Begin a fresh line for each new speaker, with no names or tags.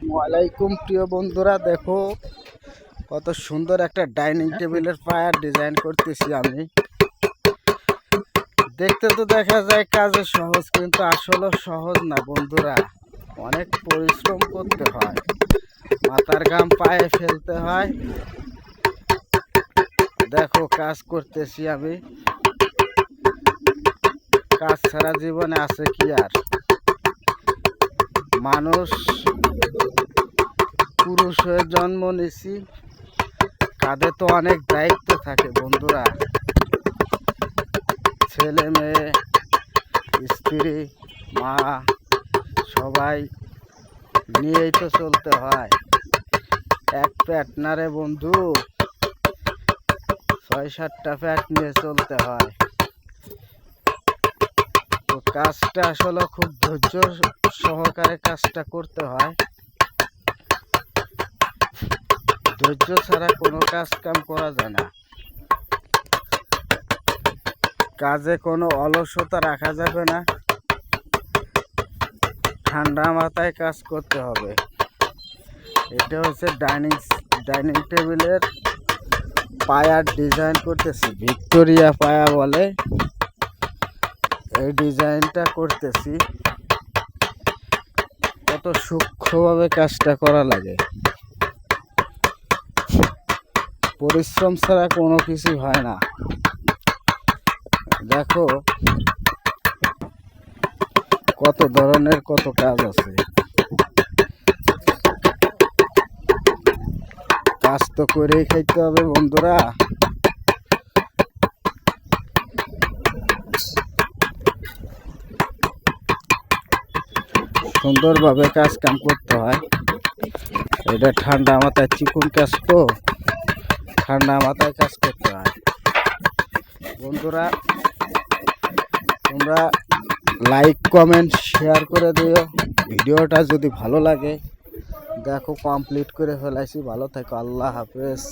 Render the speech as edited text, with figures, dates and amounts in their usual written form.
আসসালামু আলাইকুম প্রিয় বন্ধুরা, দেখো কত সুন্দর একটা ডাইনিং টেবিলের পায়ার ডিজাইন করতেছি আমি। দেখতে তো দেখা যায় কাজে সহজ, কিন্তু আসলে সহজ না বন্ধুরা। অনেক পরিশ্রম করতে হয়, মাথার ঘাম পায়ে ফেলতে হয়। দেখো কাজ করতেছি আমি, কাজ ছাড়া জীবনে আছে কি আর। মানুষ পুরুষ হয়ে জন্ম নিছি, কাঁধে তো অনেক দায়িত্ব থাকে বন্ধুরা। ছেলে মেয়ে, স্ত্রী, মা সবাই নিয়েই তো চলতে হয়। এক পেট না রে বন্ধু, ৬-৭টা পেট নিয়ে চলতে হয়। তো কাজটা আসলে খুব ধৈর্য সহকারে কাজটা করতে হয়। ধৈর্য ছাড়া কোনো কাজ কাম করা যায় না। কাজে কোনো অলসতা রাখা যাবে না, ঠান্ডা মাথায় কাজ করতে হবে। এটা হচ্ছে ডাইনিং টেবিলের পায়ার ডিজাইন করতেছি, ভিক্টোরিয়া পায়া বলে। এই ডিজাইনটা করতেছি, কত সূক্ষ্মভাবে কাজটা করা লাগে। পরিশ্রম ছাড়া কোনো কিছু হয় না। দেখো কত ধরনের কত কাজ আছে। কাজ তো করেই খাইতে হবে বন্ধুরা। সুন্দরভাবে কাজ কাম করতে হয়। এটা ঠান্ডা মাথায় চিকন কাজ, তো ঠান্ডা মাথায় কাজ করতে হয় বন্ধুরা। তোমরা লাইক কমেন্ট শেয়ার করে দিও ভিডিওটা যদি ভালো লাগে। দেখো কমপ্লিট করে ফেলাইছি। ভালো থাকো, আল্লাহ হাফেজ।